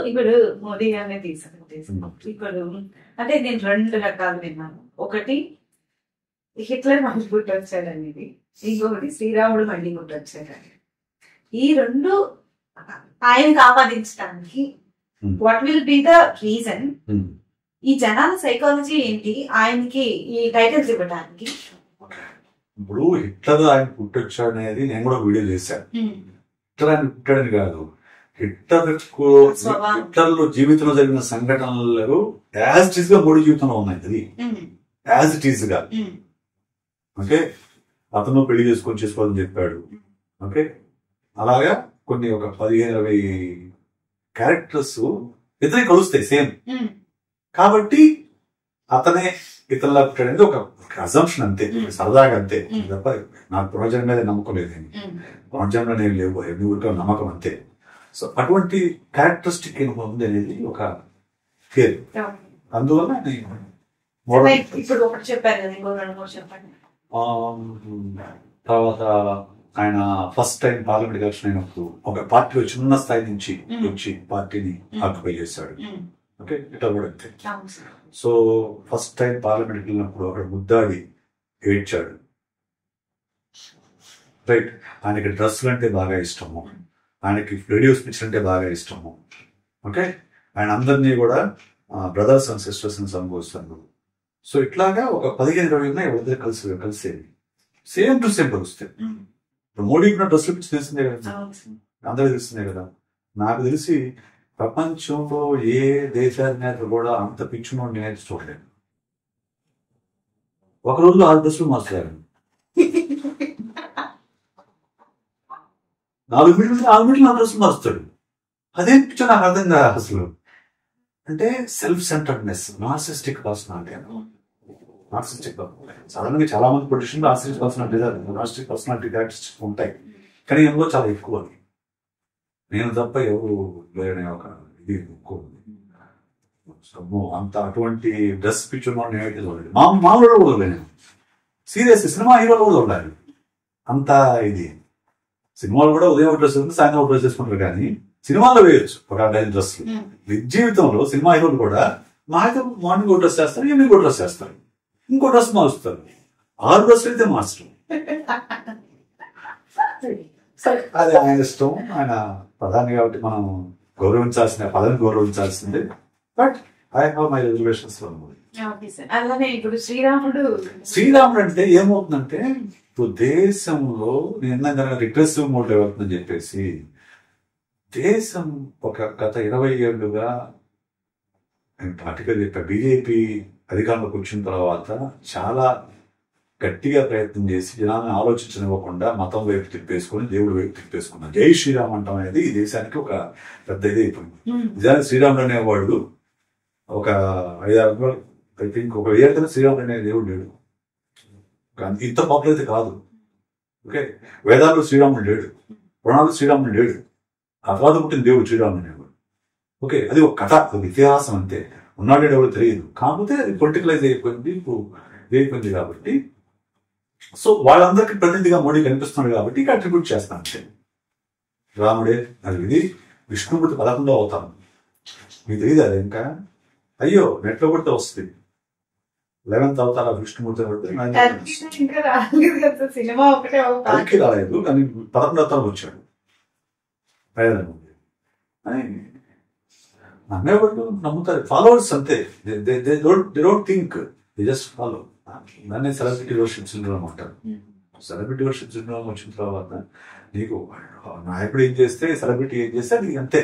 ఇప్పుడు మోదీ గారిని తీసుకుంటే ఇప్పుడు అంటే నేను 2 రకాలు విన్నాను. ఒకటి హిట్లర్ మళ్ళీ పుట్టొచ్చాడు అనేది, ఇంకొకటి శ్రీరాముడు మళ్ళీ పుట్టొచ్చాడు అనేది. ఈ 2 ఆయనకు ఆపాదించడానికి what will be the reason? ఈ జనాల సైకాలజీ ఏంటి ఆయనకి ఈ టైటిల్స్ ఇవ్వడానికి? ఇప్పుడు హిట్లర్ ఆయన పుట్టొచ్చాడు అనేది నేను కూడా వీడియో చేశాను. హిట్లర్ ఆయన పుట్టాడని కాదు, హిట్లర్లో జీవితంలో జరిగిన సంఘటనలు యాజ్ ఇట్ ఈస్ గా మోడీ జీవితంలో ఉన్నాయి. అది యాజ్ ఇట్ ఈస్ గా. ఓకే, అతను పెళ్లి చేసుకోవాలని చెప్పాడు. ఓకే, అలాగా కొన్ని ఒక 15-20 క్యారెక్టర్స్ ఇతనే కలుస్తాయి సేమ్. కాబట్టి అతనే ఇతరులా పుట్టాడనేది ఒక అజంప్షన్ అంతే, సరదాగా అంతే తప్ప నాకు పునర్జన్మ మీద నమ్మకం లేదని, పునర్జన్మ నేను లేవు ఊరికే నమ్మకం అంతే. సో అటువంటి క్యారెక్టరిస్టిక్ ఉంది అనేది ఒక ఫియర్. అందువల్ల ఇప్పుడు ఒకటి చెప్పారు కదా, ఇంకో 2-3 చెప్పండి. తర్వాత ఆయన ఫస్ట్ టైం పార్లమెంట్ ఎలక్షన్ అయినప్పుడు ఒక పార్టీలో చిన్న స్థాయి నుంచి వచ్చి పార్టీని ఆక్యుపై చేశాడు. ఓకే, ఇట్లా కూడా అంతే. సో ఫస్ట్ టైం పార్లమెంట్ వెళ్ళినప్పుడు అక్కడ ముద్దాడి ఏడ్చాడు. రైట్, ఆయనకి డ్రెస్సులు అంటే బాగా ఇష్టము, ఆయనకి రేడియో స్పీచ్ అంటే బాగా ఇష్టము. ఓకే, ఆయన అందరినీ కూడా బ్రదర్స్ అండ్ సిస్టర్స్ అని సంబోధిస్తాను. సో ఇట్లాగా ఒక 15-20 ఉన్నాయి ఎవరిద్దరు కలిసేది సేమ్ టు సేమ్ కలుస్తాయి. ఇప్పుడు మోడీ కూడా డ్రెస్సులు పిచ్చి తెలిసిందే కదా, అందరికీ తెలిసిందే కదా. నాకు తెలిసి ప్రపంచంలో ఏ దేశాధినేత కూడా అంత పిచ్చును నేను చూడలేదు. ఒక రోజులో 6 డ్రెస్సులు మార్చారు. 4 మీటర్లు 4 డ్రెస్సులు మారుస్తాడు. అదేం పిచ్చో నాకు అర్థం కాదు అసలు. అంటే సెల్ఫ్ సెంటర్డ్నెస్, నార్సిస్టిక్ పర్సనాలిటీ. సాధారణంగా చాలా మంది పొలిటిషియన్ నార్సిస్టిక్ పర్సనాలిటీ క్యారెక్టరిస్టిక్స్ ఉంటాయి, కానీ ఎందులో చాలా ఎక్కువ. నేను తప్ప ఎవరు లేరనే ఒక ఇది ఎక్కువ అంత అటువంటి డ్రెస్ పిక్చర్ చూడండి. మామూలు కూడా నేను సీరియస్ సినిమా హీరోలు కూడా ఉండాలి అంత ఇది. సినిమాలు కూడా ఉదయం ఒక డ్రెస్ వేసుకుంటే సాయంత్రం ఒక డ్రెస్ వేసుకుంటారు, కానీ సినిమాలో వేయచ్చు ఒక 5 డ్రెస్సులు. నిజ జీవితంలో సినిమా హీరోలు కూడా మార్నింగ్ ఒక డ్రెస్ చేస్తారు, ఈవినింగ్ ఒక డ్రెస్ చేస్తారు, ఇంకో డ్రెస్ మారుస్తారు. 6 డ్రెస్సులు అయితే మార్చడం అది ఆయన ఇష్టం. ఆయన ప్రధాని కాబట్టి మనం పదవిని గౌరవించాల్సిందే. But I have my reservations. అలానే ఇప్పుడు శ్రీరాముడు అంటే ఏమవుతుందంటే, ఇప్పుడు దేశంలో నేను రిగ్రెసివ్ మోడ్ అవుతుందని చెప్పేసి దేశం ఒక గత 20 ఏళ్లుగా పార్టికల్ చెప్పా, బీజేపీ అధికారంలోకి వచ్చిన తర్వాత చాలా గట్టిగా ప్రయత్నం చేసి జనాన్ని ఆలోచించనివ్వకుండా మతం వైపు తిప్పేసుకొని దేవుడి వైపు తిప్పేసుకున్నారు. జై శ్రీరామ్ అంటాం అనేది ఈ దేశానికి ఒక పెద్ద ఇది అయిపోయింది. నిజానికి శ్రీరాముడు అనేవాడు ఒక 5-6 ఐ థింక్ ఒక 1000 క్రితం శ్రీరాముడు అనే దేవుడు లేడు, ఇంత పాపులర్ అయితే కాదు. ఓకే, వేదాల్లో శ్రీరాముడు లేడు, పురాణాలు శ్రీరాముడు లేడు, ఆ తర్వాత పుట్టిన దేవుడు శ్రీరాముడు అనేవాడు. ఓకే, అది ఒక కథ, ఒక ఇతిహాసం అంతే. ఉన్నాడు ఎవరు తెలియదు, కాకపోతే అది పొలిటికలైజ్ అయిపోయింది కాబట్టి. సో వాళ్ళందరికీ ప్రతినిధిగా మోడీ కనిపిస్తున్నాడు కాబట్టి ఇక అట్రిబ్యూట్ చేస్తాను అంతే. రాముడే అది ఇది విష్ణుమూర్తి 11వ అవతారం, మీకు తెలియదు అది ఇంకా. అయ్యో నెట్లో కొడితే వస్తుంది 11th అవతార విష్ణుమూర్తి కలికి రాలేదు, కానీ 11వ అవతారం వచ్చాడు. నమ్మేవాళ్ళు నమ్ముతారు, ఫాలోవర్స్ అంతే. They don't think, they just follow. దాన్ని సెలబ్రిటీ వర్షిప్ సిండ్రోమ్ అంటారు. సెలబ్రిటీ వర్షిప్ సిండ్రోమ్ వచ్చిన తర్వాత నీకు నాయకుడు ఏం చేస్తే సెలబ్రిటీ ఏం చేస్తే అది అంతే.